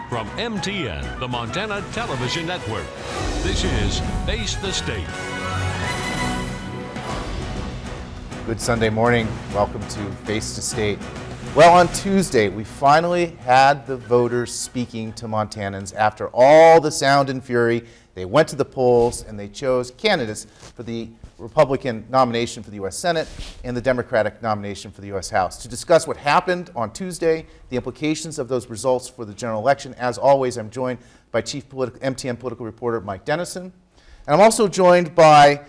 From MTN, the Montana Television Network, this is Face the State. Good Sunday morning. Welcome to Face the State. Well, on Tuesday, we finally had the voters speaking to Montanans after all the sound and fury. They went to the polls and they chose candidates for the Republican nomination for the U.S. Senate and the Democratic nomination for the U.S. House. To discuss what happened on Tuesday, the implications of those results for the general election, as always, I'm joined by MTN political reporter Mike Dennison. And I'm also joined by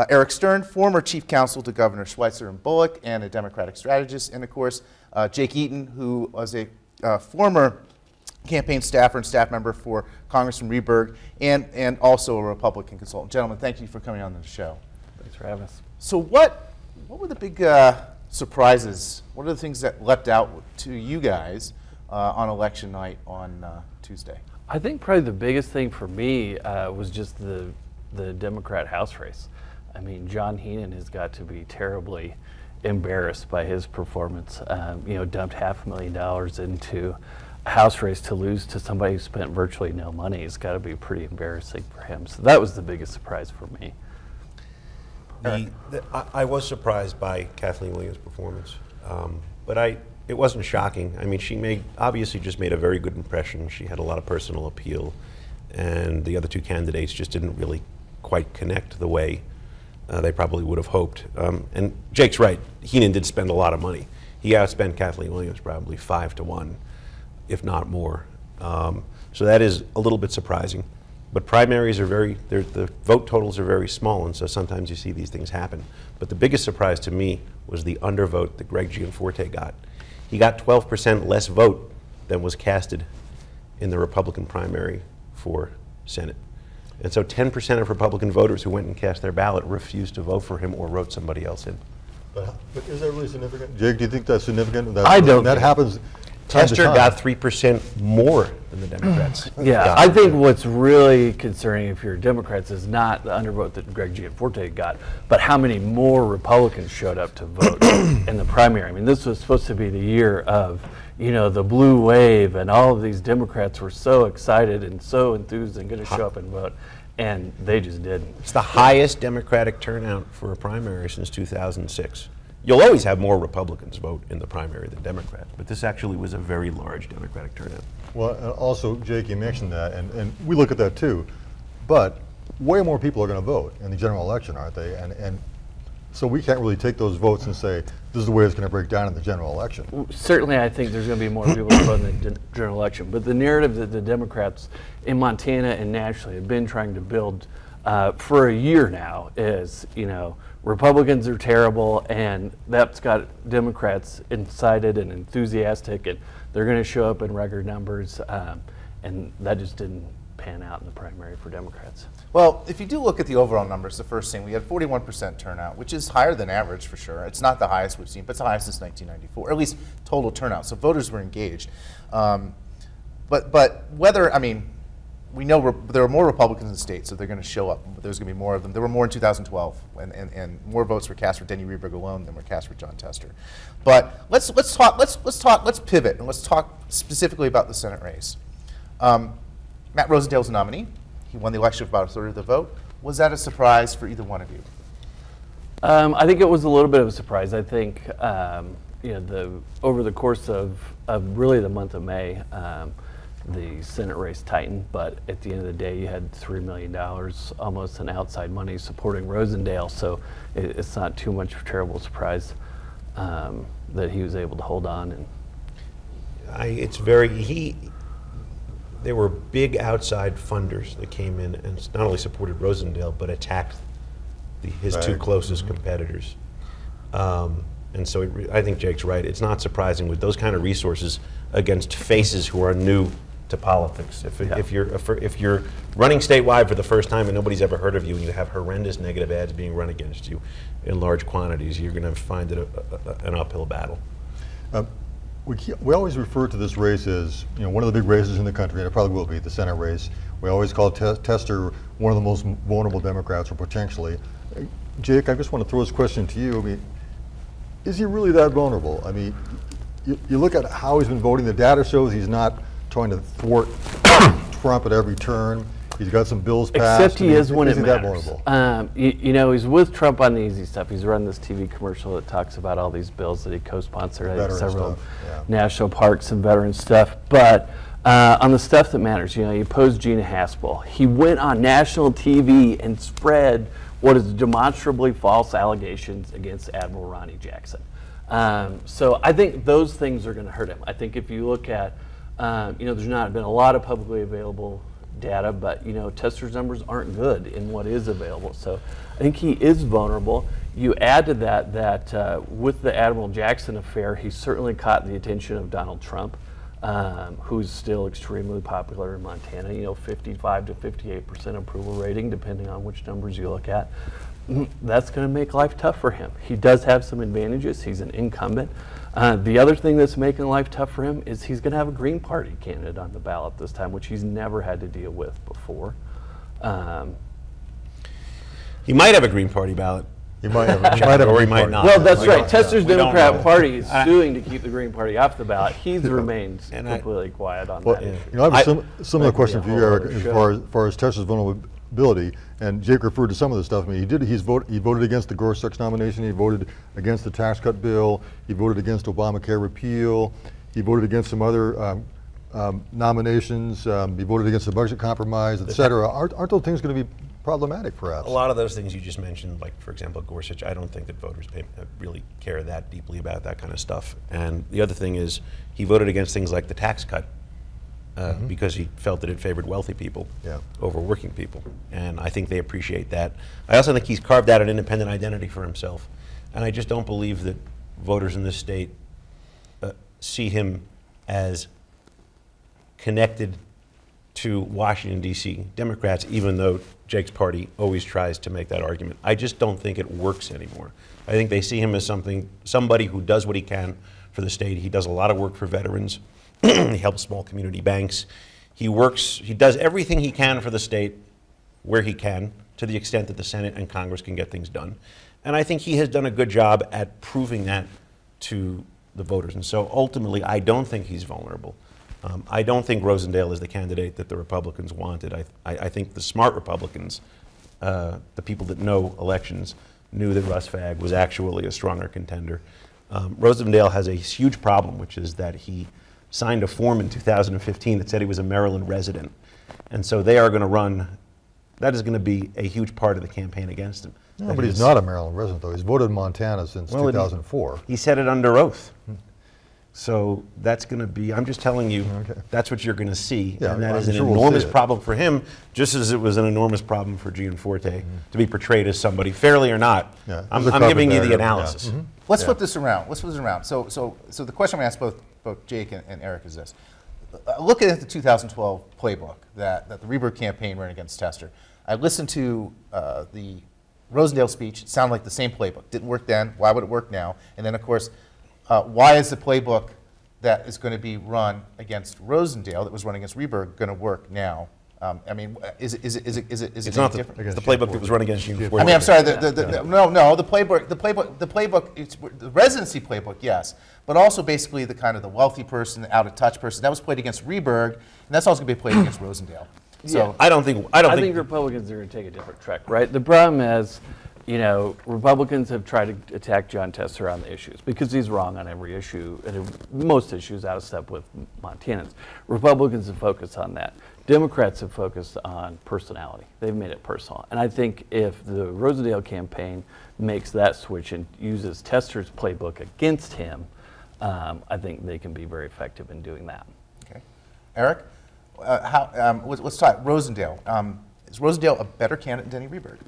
Eric Stern, former chief counsel to Governor Schweitzer and Bullock and a Democratic strategist, and of course, Jake Eaton, who was a former campaign staffer and staff member for Congressman Rehberg and also a Republican consultant. Gentlemen, thank you for coming on the show. Thanks for having us. So what were the big surprises? What are the things that leapt out to you guys on election night on Tuesday? I think probably the biggest thing for me was just the Democrat House race. I mean, John Heenan has got to be terribly embarrassed by his performance. Dumped $500,000 into a House race to lose to somebody who spent virtually no money. It's got to be pretty embarrassing for him. So that was the biggest surprise for me. I was surprised by Kathleen Williams' performance, but it wasn't shocking. I mean, she obviously just made a very good impression. She had a lot of personal appeal, and the other two candidates just didn't really quite connect the way they probably would have hoped. And Jake's right, Heenan did spend a lot of money. He outspent Kathleen Williams probably 5-1, if not more. So that is a little bit surprising. But primaries are the vote totals are very small, and so sometimes you see these things happen. But the biggest surprise to me was the undervote that Greg Gianforte got. He got 12% less vote than was casted in the Republican primary for Senate. And so 10% of Republican voters who went and cast their ballot refused to vote for him or wrote somebody else in. But is that really significant? Jake, do you think that's significant? I don't. That happens. Tester got 3% more than the Democrats. Yeah, I think what's really concerning if you're Democrats is not the undervote that Greg Gianforte got, but how many more Republicans showed up to vote in the primary. I mean, this was supposed to be the year of, the blue wave, and all of these Democrats were so excited and so enthused and going to show up and vote, and they just didn't. It's the highest Democratic turnout for a primary since 2006. You'll always have more Republicans vote in the primary than Democrats, but this actually was a very large Democratic turnout. Well, also, Jake, you mentioned that, and we look at that too, but way more people are going to vote in the general election, aren't they? And so we can't really take those votes and say, this is the way it's going to break down in the general election. Certainly, I think there's going to be more people to vote in the general election, but the narrative that the Democrats in Montana and nationally have been trying to build for a year now is, Republicans are terrible, and that's got Democrats excited and enthusiastic, and they're going to show up in record numbers, and that just didn't pan out in the primary for Democrats. Well, if you do look at the overall numbers, the first thing, we had 41% turnout, which is higher than average for sure. It's not the highest we've seen, but it's the highest since 1994, or at least total turnout. So voters were engaged. But whether, we know there are more Republicans in the state, so they're going to show up. There's going to be more of them. There were more in 2012, and more votes were cast for Denny Rehberg alone than were cast for John Tester. But let's pivot and let's talk specifically about the Senate race. Matt Rosendale's a nominee. He won the election with about a third of the vote. Was that a surprise for either one of you? I think it was a little bit of a surprise. I think over the course of really the month of May. The Senate race tightened, but at the end of the day, you had $3 million, almost an outside money supporting Rosendale, so it's not too much of a terrible surprise that he was able to hold on. And there were big outside funders that came in and not only supported Rosendale, but attacked his two closest competitors. And so I think Jake's right. It's not surprising with those kind of resources against faces who are new to politics. If you're running statewide for the first time and nobody's ever heard of you, and you have horrendous negative ads being run against you in large quantities, you're going to find it an uphill battle. We always refer to this race as one of the big races in the country, and it probably will be the Senate race. We always call Tester one of the most vulnerable Democrats, or potentially. Jake, I just want to throw this question to you. Is he really that vulnerable? You look at how he's been voting. The data shows he's not trying to thwart Trump at every turn. He's got some bills passed. Except he is when it that matters. vulnerable? You know, he's with Trump on the easy stuff. He's run this TV commercial that talks about all these bills that he co-sponsored, I think Veteran several stuff, yeah. national parks and veteran stuff. But on the stuff that matters, you know, he opposed Gina Haspel. He went on national TV and spread what is demonstrably false allegations against Admiral Ronnie Jackson. So I think those things are going to hurt him. I think if you look at, you know, there's not been a lot of publicly available data, but you know, Tester's numbers aren't good in what is available. So I think he is vulnerable. You add to that with the Admiral Jackson affair, he certainly caught the attention of Donald Trump, who's still extremely popular in Montana. You know, 55 to 58% approval rating, depending on which numbers you look at. That's going to make life tough for him. He does have some advantages. He's an incumbent. The other thing that's making life tough for him is he's going to have a Green Party candidate on the ballot this time, which he's never had to deal with before. He might have a Green Party ballot. He might have, or he might not. Well, that's right. Tester's We don't Democrat know. Party is suing to keep the Green Party off the ballot. He's remained completely quiet on that issue. You know, I have a similar question for you, whole Eric, other as show. far as Tester's vulnerability. And Jake referred to some of the stuff. I mean, he voted against the Gorsuch nomination. He voted against the tax cut bill. He voted against Obamacare repeal. He voted against some other nominations. He voted against the budget compromise, et cetera. Aren't those things going to be problematic, perhaps? A lot of those things you just mentioned, like for example Gorsuch, I don't think that voters really care that deeply about that kind of stuff. And the other thing is, he voted against things like the tax cut because he felt that it favored wealthy people over working people. And I think they appreciate that. I also think he's carved out an independent identity for himself. And I just don't believe that voters in this state see him as connected to Washington, D.C. Democrats, even though Jake's party always tries to make that argument. I just don't think it works anymore. I think they see him as somebody who does what he can for the state. He does a lot of work for veterans. He helps small community banks. He does everything he can for the state where he can, to the extent that the Senate and Congress can get things done. And I think he has done a good job at proving that to the voters. And so ultimately, I don't think he's vulnerable. I don't think Rosendale is the candidate that the Republicans wanted. I think the smart Republicans, the people that know elections, knew that Russ Fagg was actually a stronger contender. Rosendale has a huge problem, which is that he signed a form in 2015 that said he was a Maryland resident. And so they are going to run, that is going to be a huge part of the campaign against him. No, but he's not a Maryland resident, though. He's voted in Montana since 2004. He said it under oath. So that's going to be, I'm just telling you, that's what you're going to see. Yeah, and that I'm is an sure we'll enormous see it. problem for him, just as it was an enormous problem for Gianforte to be portrayed as somebody, fairly or not. Yeah, I'm there's a giving you the carpet analysis. there. Let's flip this around. Let's flip this around. So the question I'm going to ask both Jake and Eric is this. Looking at the 2012 playbook that the Rieberg campaign ran against Tester, I listened to the Rosendale speech. It sounded like the same playbook. Didn't work then. Why would it work now? And then, of course, why is the playbook that is going to be run against Rosendale, that was run against Rieberg, going to work now? I mean, is it It's not different? it's the playbook that was run against Gianforte. I mean, I'm sorry. The playbook. It's the residency playbook, yes, but also basically the kind of the wealthy person, the out of touch person that was played against Rieberg, and that's also going to be played against Rosendale. So I don't think I think Republicans are going to take a different track, right? The problem is, you know, Republicans have tried to attack John Tester on the issues because he's wrong on every issue, and most issues out of step with Montanans. Republicans have focused on that. Democrats have focused on personality. They've made it personal. And I think if the Rosendale campaign makes that switch and uses Tester's playbook against him, I think they can be very effective in doing that. Okay. Eric, let's talk Rosendale. Is Rosendale a better candidate than Denny Rieberg?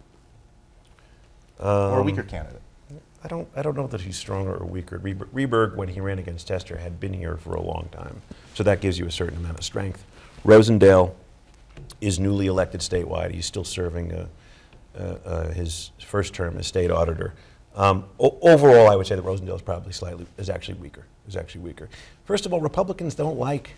Or a weaker candidate? I don't know that he's stronger or weaker. Rieberg, when he ran against Tester, had been here for a long time, so that gives you a certain amount of strength. Rosendale is newly elected statewide. He's still serving his first term as state auditor. Overall, I would say that Rosendale is probably is actually weaker. First of all, Republicans don't like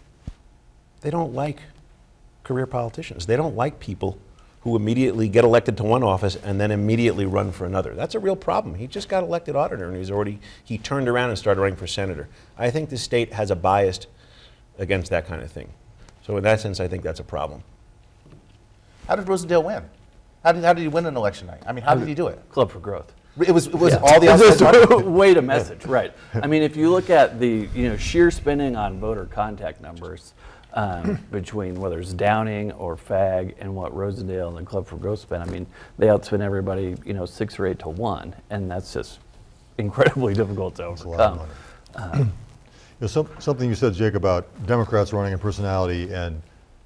career politicians. They don't like people who immediately get elected to one office and then immediately run for another. That's a real problem. He just got elected auditor, and he turned around and started running for senator. I think the state has a bias against that kind of thing. So in that sense, I think that's a problem. How did Rosendale win? How did he win an election night? I mean, how did he do it? Club for Growth. It was all the outside Wait a message, right? I mean, if you look at the sheer spending on voter contact numbers between whether it's Downing or FAG and what Rosendale and the Club for Growth spent, I mean, they outspend everybody 6 or 8 to 1, and that's just incredibly difficult to overcome. Something you said, Jake, about Democrats running in personality and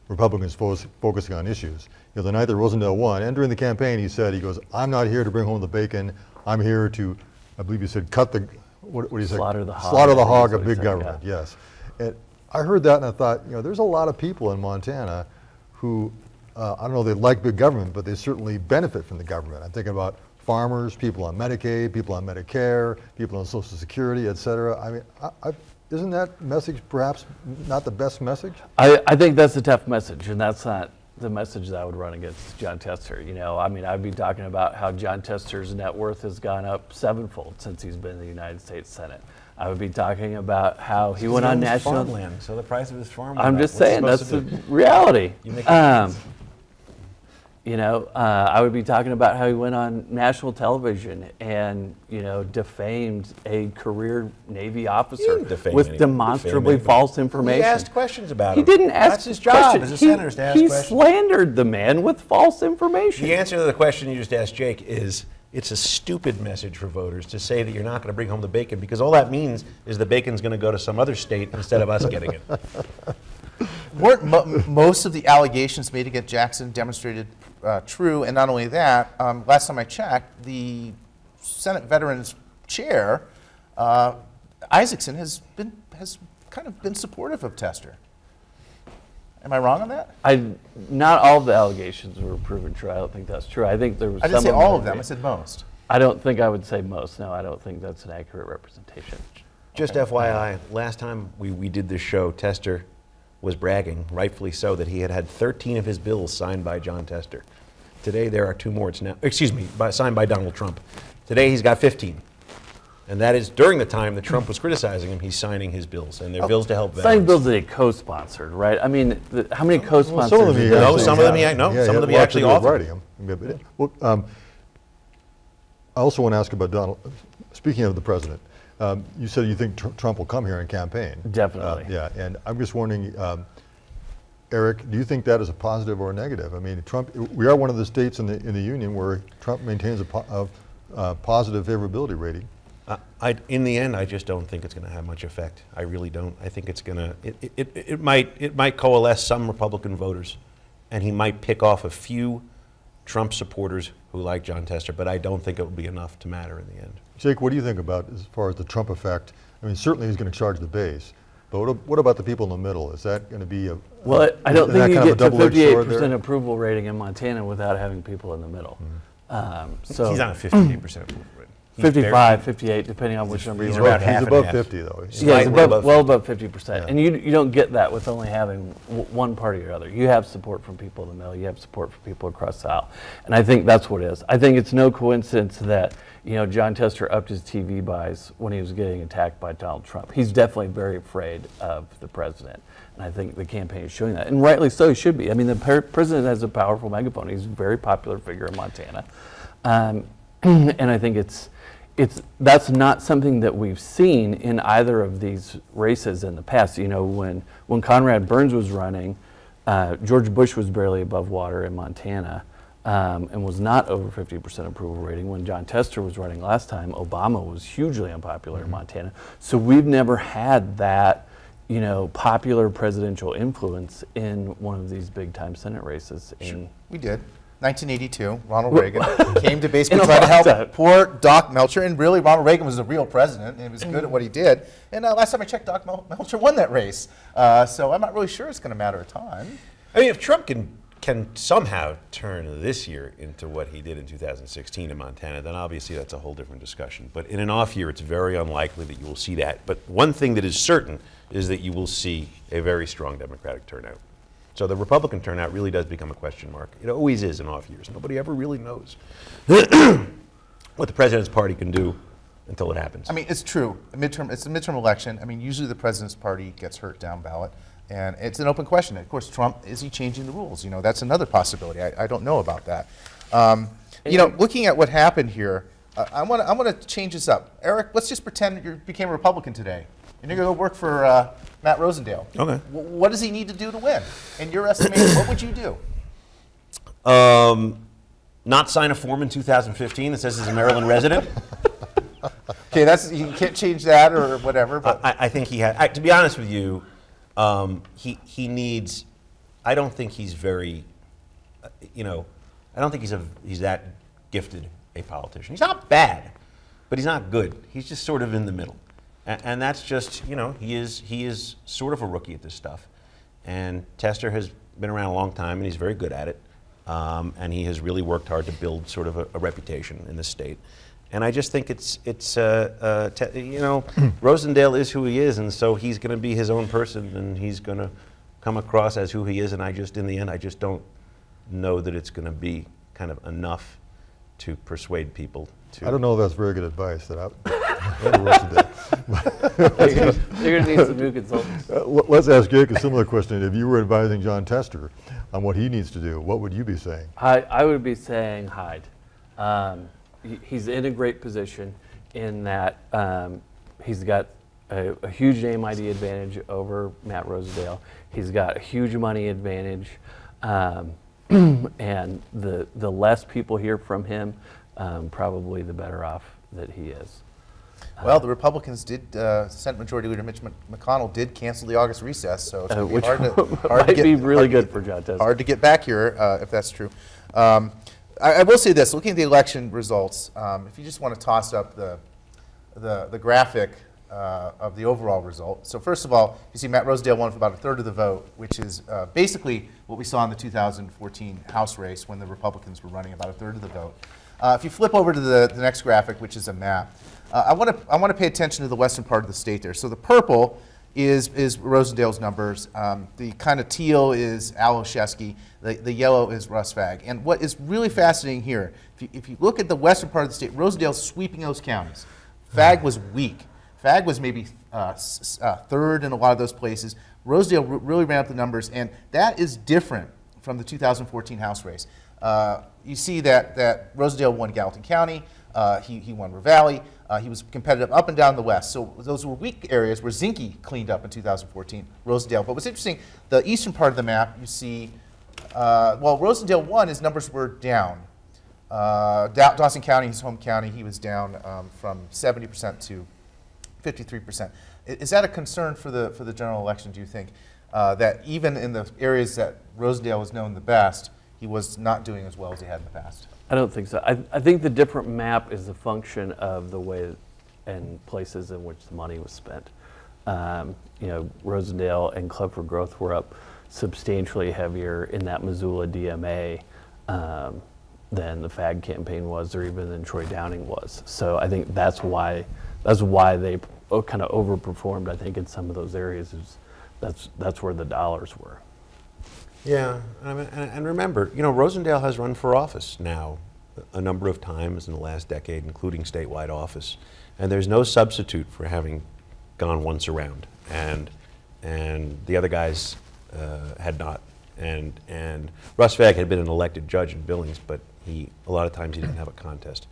Republicans focusing on issues. The night that Rosendale won, and during the campaign, he goes, I'm not here to bring home the bacon. I'm here to, I believe he said, cut the, what do you say? Slaughter the hog. Slaughter the hog of big said, government, yeah. yes. And I heard that and I thought, there's a lot of people in Montana who, I don't know, they like big government, but they certainly benefit from the government. I'm thinking about farmers, people on Medicaid, people on Medicare, people on Social Security, et cetera. I mean, isn't that message perhaps not the best message? I think that's a tough message, and that's not the message that I would run against John Tester. I mean, I'd be talking about how John Tester's net worth has gone up 7-fold since he's been in the United States Senate. I would be talking about how he went on national farmland, so the price of his farm. I'm just saying that's the reality. I would be talking about how he went on national television and defamed a career Navy officer with demonstrably false information. He asked questions about He him. didn't ask. That's his job as a senator, to ask he questions. slandered the man with false information. The answer to the question you just asked, Jake, is it's a stupid message for voters to say that you're not going to bring home the bacon, because all that means is the bacon's going to go to some other state instead of us getting it. Weren't most of the allegations made against Jackson demonstrated true? And not only that, last time I checked, the Senate Veterans Chair, Isaacson, has kind of been supportive of Tester. Am I wrong on that? Not all of the allegations were proven true. I don't think that's true. I think there was. I didn't say all of them. I said most. I don't think I would say most. No, I don't think that's an accurate representation. Just FYI, last time we did this show, Tester was bragging, rightfully so, that he had 13 of his bills signed by John Tester. Today there are 2 more. It's now, signed by Donald Trump. Today he's got 15. And that is during the time that Trump was criticizing him, he's signing his bills, and they're bills to help veterans. Signing bills that he co-sponsored, right? I mean, how many co-sponsors? Some of them he actually offered. I also want to ask about Donald. Speaking of the president, you said you think Trump will come here and campaign. Definitely. Yeah, and I'm just wondering, Eric, do you think that is a positive or a negative? I mean, Trump. We are one of the states in the union where Trump maintains a positive favorability rating. In the end, I just don't think it's going to have much effect. I really don't. I think it's going to. It might coalesce some Republican voters, and he might pick off a few Trump supporters who like John Tester, but I don't think it will be enough to matter in the end. Jake, what do you think about as far as the Trump effect? I mean, certainly he's going to charge the base, but what about the people in the middle? Is that going to be a well? I don't think you get to 58% approval rating in Montana without having people in the middle. So he's on a 58% approval rating. 55, 58, depending on which number you look at. He's above 50, though. Yeah, he's well above 50%. Yeah. And you don't get that with only having one party or other. You have support from people in the middle. You have support from people across the aisle. And I think that's what it is. I think it's no coincidence that John Tester upped his TV buys when he was getting attacked by Donald Trump. He's definitely very afraid of the president. And I think the campaign is showing that. And rightly so, he should be. I mean, the president has a powerful megaphone. He's a very popular figure in Montana. And I think that's not something that we've seen in either of these races in the past. When Conrad Burns was running, George Bush was barely above water in Montana and was not over 50% approval rating. When John Tester was running last time, Obama was hugely unpopular in Montana. So we've never had that, popular presidential influence in one of these big-time Senate races. Sure. We did. 1982, Ronald Reagan came to basically try to help poor Doc Melcher, and really Ronald Reagan was a real president, and he was good at what he did. And last time I checked, Doc Melcher won that race. So I'm not really sure it's going to matter a ton. I mean, if Trump can somehow turn this year into what he did in 2016 in Montana, then obviously that's a whole different discussion. But in an off year, it's very unlikely that you will see that. But one thing that is certain is that you will see a very strong Democratic turnout. So the Republican turnout really does become a question mark. It always is in off years. Nobody ever really knows what the president's party can do until it happens. I mean, it's true. It's a midterm election. I mean, usually the president's party gets hurt down ballot. And it's an open question. Of course, Trump, is he changing the rules? You know, that's another possibility. I don't know about that. You know, looking at what happened here, I want to change this up. Eric, let's just pretend you became a Republican today. And you're going to go work for Matt Rosendale. Okay. What does he need to do to win? In your estimation, what would you do? Not sign a form in 2015 that says he's a Maryland resident. Okay, you can't change that or whatever. But I think he had. To be honest with you, he needs. I don't think he's very. You know, I don't think he's that gifted a politician. He's not bad, but he's not good. He's just sort of in the middle, and that's just, you know, he is sort of a rookie at this stuff. And Tester has been around a long time, and he's very good at it. And he has really worked hard to build sort of a reputation in the state. And I just think it's you know, Rosendale is who he is, and so he's going to be his own person, and he's going to come across as who he is. And in the end, I just don't know that it's going to be kind of enough to persuade people to. I don't know if that's very good advice. That You're going to need some new consultants. Let's ask Jake a similar question. If you were advising John Tester on what he needs to do, what would you be saying? I would be saying hide. He's in a great position in that he's got a huge name ID advantage over Matt Rosendale. He's got a huge money advantage. And the less people hear from him, probably the better off that he is. Well, the Republicans did, Senate Majority Leader Mitch McConnell did cancel the August recess, so it's going to be hard to be really good for John Tester. Hard to get back here, if that's true. I will say this, looking at the election results, if you just want to toss up the graphic of the overall result. So first of all, you see Matt Rosendale won for about a third of the vote, which is basically what we saw in the 2014 House race when the Republicans were running about a third of the vote. If you flip over to the next graphic, which is a map, I want to pay attention to the western part of the state there. So the purple is Rosendale's numbers. The kind of teal is Al Olszewski. The yellow is Russ Fagg. And what is really fascinating here, if you look at the western part of the state, Rosendale's sweeping those counties. Fagg was weak. Fagg was maybe third in a lot of those places. Rosendale really ran up the numbers, and that is different from the 2014 House race. You see that Rosendale won Gallatin County. He won Ravalli. He was competitive up and down the west. So those were weak areas where Zinke cleaned up in 2014, Rosendale. But what's interesting, the eastern part of the map, you see, well, Rosendale won, his numbers were down. Dawson County, his home county, he was down from 70% to 53%. Is that a concern for the general election, do you think? That even in the areas that Rosendale was known the best, he was not doing as well as he had in the past? I don't think so. I think the different map is a function of the way and places in which the money was spent. You know, Rosendale and Club for Growth were up substantially heavier in that Missoula DMA than the Fagg campaign was, or even than Troy Downing was. So I think that's why they kind of overperformed. I think in some of those areas, that's where the dollars were. Yeah, and remember, you know, Rosendale has run for office now a number of times in the last decade, including statewide office, and there's no substitute for having gone once around, and the other guys had not, and Russ Fagg had been an elected judge in Billings, but a lot of times he didn't have a contest,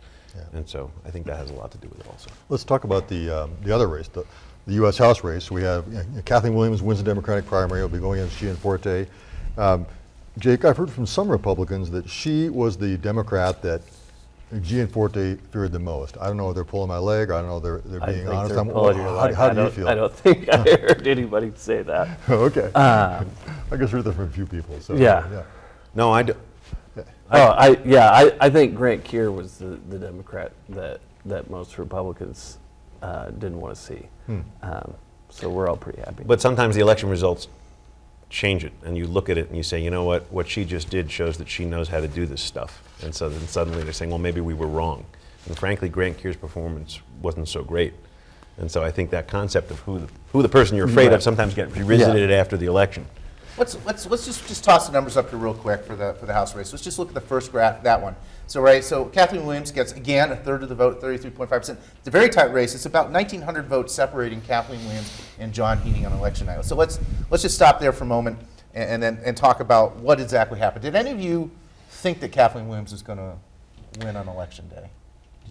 and so I think that has a lot to do with it also. Let's talk about the other race, the U.S. House race. We have Kathleen Williams wins the Democratic primary. Will be going against Gianforte. Jake, I've heard from some Republicans that she was the Democrat that Gianforte feared the most. I don't know if they're pulling my leg. I don't know if they're being honest. How do you feel? I don't think I heard anybody say that. Okay. I guess heard that from a few people. So, yeah. No, I do. I think Grant Keir was the Democrat that most Republicans didn't want to see. So we're all pretty happy. But sometimes the election results change it, and you look at it and you say, you know what she just did shows that she knows how to do this stuff. And so then suddenly they're saying, well, maybe we were wrong. And frankly, Grant Keir's performance wasn't so great. And so I think that concept of who the person you're afraid of sometimes gets revisited after the election. Let's just toss the numbers up here real quick for the House race. Let's just look at the first graph, that one. So Kathleen Williams gets again a third of the vote, 33.5%. It's a very tight race. It's about 1,900 votes separating Kathleen Williams and John Heating on election night. So let's just stop there for a moment and talk about what exactly happened. Did any of you think that Kathleen Williams was going to win on election day?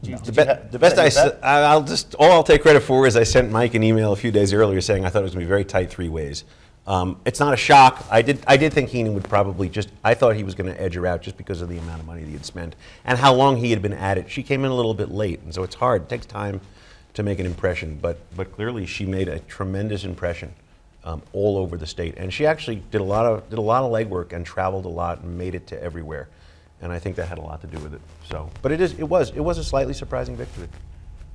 The best I'll take credit for is I sent Mike an email a few days earlier saying I thought it was going to be very tight three ways. It's not a shock. I did think Heenan would probably I thought he was going to edge her out just because of the amount of money that he had spent and how long he had been at it. She came in a little bit late, and so it's hard. It takes time to make an impression, but clearly she made a tremendous impression all over the state, and she actually did a lot of legwork and traveled a lot and made it to everywhere, and I think that had a lot to do with it. So, but it was a slightly surprising victory.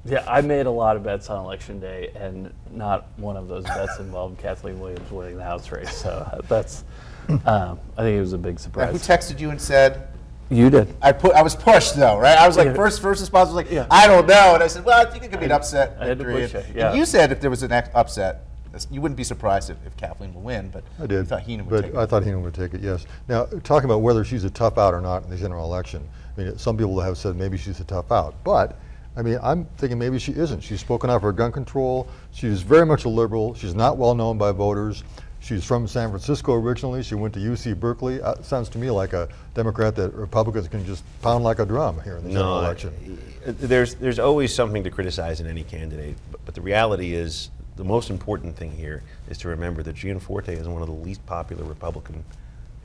Yeah, I made a lot of bets on election day, and not one of those bets involved Kathleen Williams winning the House race. So that's, I think it was a big surprise. Who texted you and said? You did. I was pushed though, right? I was like, first response was like, I don't know, and I said, well, I think it could be an upset victory. I had to push it, yeah. And you said if there was an upset, you wouldn't be surprised if Kathleen would win, but I did. You thought Heenan would take it. I thought Heenan would take it, yes. Now, talking about whether she's a tough out or not in the general election, I mean, some people have said maybe she's a tough out, but I mean, I'm thinking maybe she isn't. She's spoken out for gun control. She's very much a liberal. She's not well known by voters. She's from San Francisco originally. She went to UC Berkeley. Sounds to me like a Democrat that Republicans can just pound like a drum here in the general election. There's always something to criticize in any candidate, but the reality is the most important thing here is to remember that Gianforte is one of the least popular Republican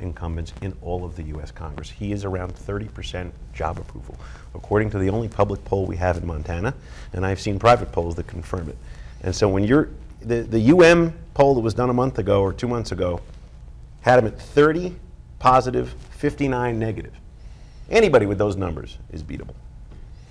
incumbents in all of the U.S. Congress. He is around 30% job approval, according to the only public poll we have in Montana, and I've seen private polls that confirm it. And so when the UM poll that was done a month ago or 2 months ago had him at 30 positive, 59 negative. Anybody with those numbers is beatable.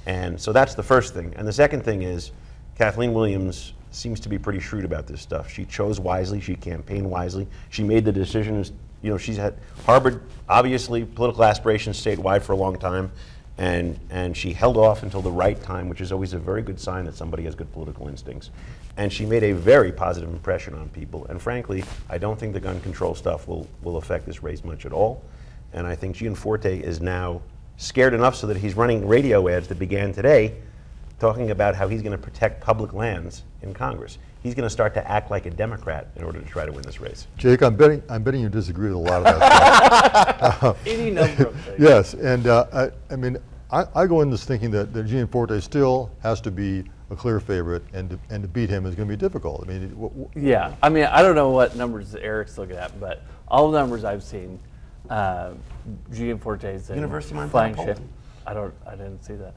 And so that's the first thing. And the second thing is Kathleen Williams seems to be pretty shrewd about this stuff. She chose wisely, she campaigned wisely, she made the decisions. You know, she's had harbored, obviously, political aspirations statewide for a long time, and she held off until the right time, which is always a very good sign that somebody has good political instincts. And she made a very positive impression on people, and frankly, I don't think the gun control stuff will affect this race much at all. And I think Gianforte is now scared enough so that he's running radio ads that began today talking about how he's going to protect public lands in Congress. He's going to start to act like a Democrat in order to try to win this race. Jake, I'm betting you disagree with a lot of that stuff. Any number of things. Yes, and I mean, I go in this thinking that Gianforte still has to be a clear favorite, and to beat him is going to be difficult. I mean, yeah, I mean, I don't know what numbers Eric's looking at, but all the numbers I've seen, Gianforte's in University of flying Montana ship. I didn't see that.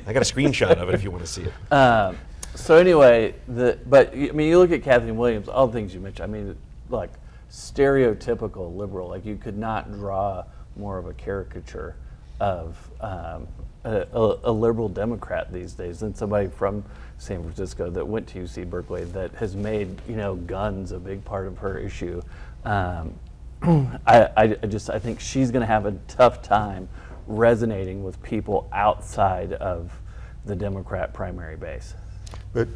I got a screenshot of it if you want to see it. So anyway, but I mean, you look at Kathleen Williams, all the things you mentioned. I mean, like stereotypical liberal. Like you could not draw more of a caricature of a liberal Democrat these days than somebody from San Francisco that went to UC Berkeley that has made guns a big part of her issue. I think she's going to have a tough time resonating with people outside of the Democrat primary base. But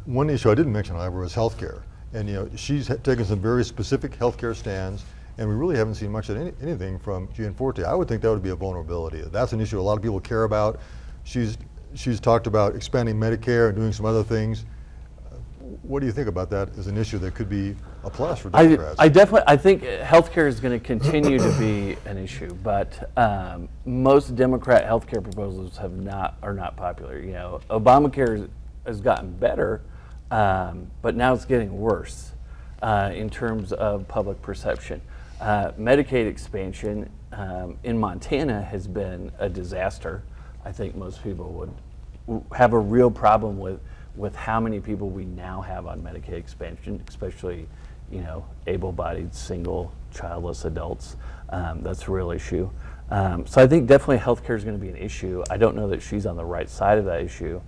one issue I didn't mention, however, was healthcare. And she's taken some very specific healthcare stands, and we really haven't seen much of anything from Gianforte. I would think that would be a vulnerability. That's an issue a lot of people care about. She's talked about expanding Medicare and doing some other things. What do you think about that as an issue that could be a plus for Democrats? I think healthcare is going to continue to be an issue, but most Democrat healthcare proposals are not popular. Obamacare has gotten better, but now it's getting worse in terms of public perception. Medicaid expansion in Montana has been a disaster. I think most people would have a real problem with how many people we now have on Medicaid expansion, especially, able-bodied, single, childless adults. That's a real issue. So I think definitely healthcare is going to be an issue. I don't know that she's on the right side of that issue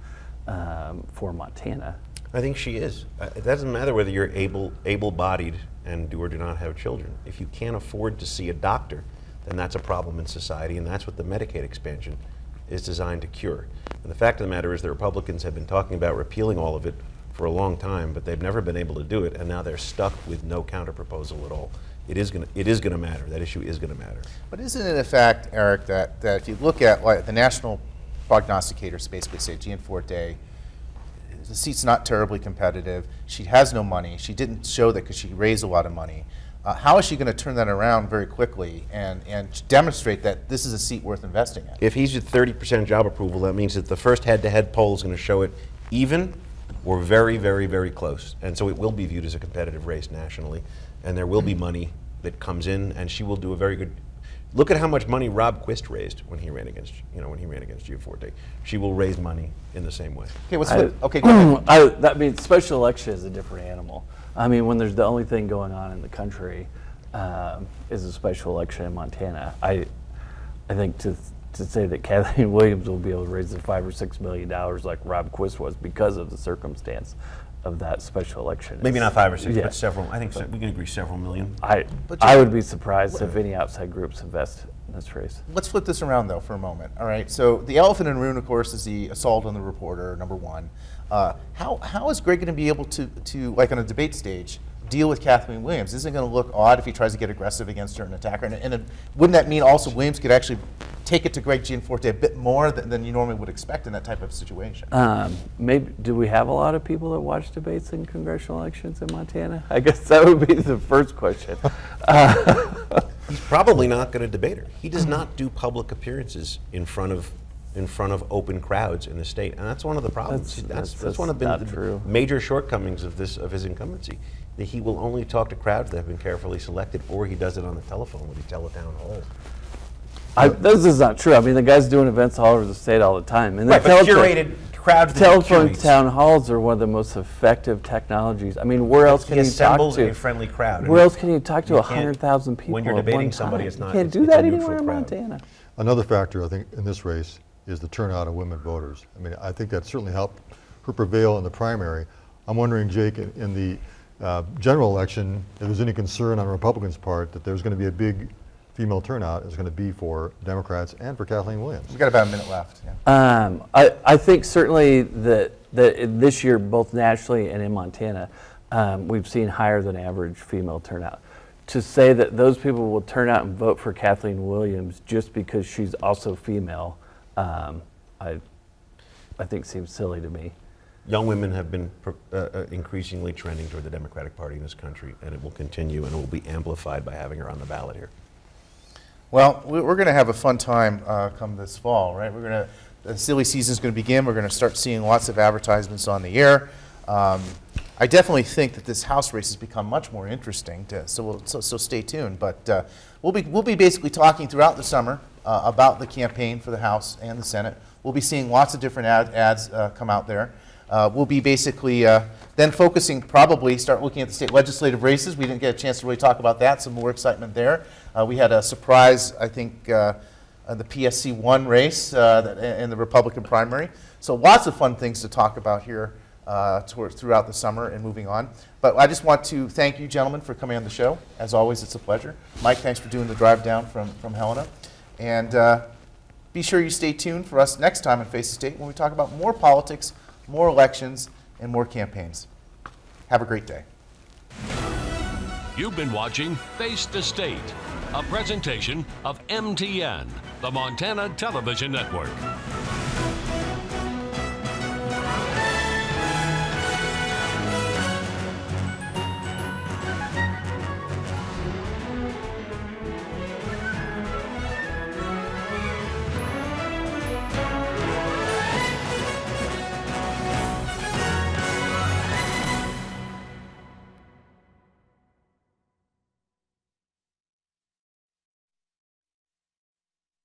for Montana. I think she is. It doesn't matter whether you're able-bodied and do or do not have children. If you can't afford to see a doctor, then that's a problem in society, and that's what the Medicaid expansion is designed to cure. And the fact of the matter is the Republicans have been talking about repealing all of it for a long time, but they've never been able to do it, and now they're stuck with no counterproposal at all. It is going to matter. That issue is going to matter. But isn't it a fact, Eric, that if you look at like the national prognosticators basically say Gianforte, the seat's not terribly competitive. She has no money. She didn't show that because she raised a lot of money. How is she going to turn that around very quickly and demonstrate that this is a seat worth investing in? If he's at 30% job approval, that means that the first head-to-head poll is going to show it even or very, very, very close. And so it will be viewed as a competitive race nationally, and there will be money that comes in, and she will do a very good. Look at how much money Rob Quist raised when he ran against, Gianforte. She will raise money in the same way. Okay, okay, go ahead. That means special election is a different animal. I mean, when there's the only thing going on in the country is a special election in Montana. I think to say that Kathleen Williams will be able to raise the $5 or $6 million like Rob Quist was because of the circumstance of that special election. Maybe not 5 or 6, yeah. but several. I think we can agree several million. I would be surprised if any outside groups invest in this race. Let's flip this around though for a moment. All right. So the elephant in the room, of course, is the assault on the reporter, number one. How is Greg going to be able to like on a debate stage, deal with Kathleen Williams? Isn't it going to look odd if he tries to get aggressive against her and attack her? And wouldn't that mean also Williams could actually take it to Greg Gianforte a bit more than you normally would expect in that type of situation? Maybe, do we have a lot of people that watch debates in congressional elections in Montana? I guess that would be the first question. He's probably not going to debate her. He does not do public appearances in front of open crowds in the state, and that's one of the problems. That's one of the major shortcomings of his incumbency. That he will only talk to crowds that have been carefully selected, or he does it on the telephone when he teletown halls. This is not true. I mean, the guy's doing events all over the state all the time. And right, but curated crowds. Telephone town halls are one of the most effective technologies. I mean, where else can you talk to a friendly crowd? Where else can you talk to 100,000 people when you're debating somebody? It's not. You can't do that anywhere in Montana. Another factor, I think, in this race is the turnout of women voters. I mean, I think that certainly helped her prevail in the primary. I'm wondering, Jake, in the general election, if there's any concern on the Republicans' part that there's going to be a big female turnout is going to be for Democrats and for Kathleen Williams. We've got about a minute left. Yeah. I think certainly that this year, both nationally and in Montana, we've seen higher than average female turnout. To say that those people will turn out and vote for Kathleen Williams just because she's also female, I think seems silly to me. Young women have been increasingly trending toward the Democratic Party in this country, and it will continue, and it will be amplified by having her on the ballot here. Well, we're going to have a fun time come this fall, right? The silly season is going to begin. We're going to start seeing lots of advertisements on the air. I definitely think that this House race has become much more interesting. So stay tuned. But we'll be basically talking throughout the summer about the campaign for the House and the Senate. We'll be seeing lots of different ads come out there. We'll be basically then focusing, probably start looking at the state legislative races. We didn't get a chance to really talk about that. Some more excitement there. We had a surprise, I think, the PSC 1 race in the Republican primary. So lots of fun things to talk about here throughout the summer and moving on. But I just want to thank you, gentlemen, for coming on the show. As always, it's a pleasure. Mike, thanks for doing the drive down from Helena. And be sure you stay tuned for us next time on Face the State when we talk about more politics, more elections, and more campaigns. Have a great day. You've been watching Face the State, a presentation of MTN, the Montana Television Network.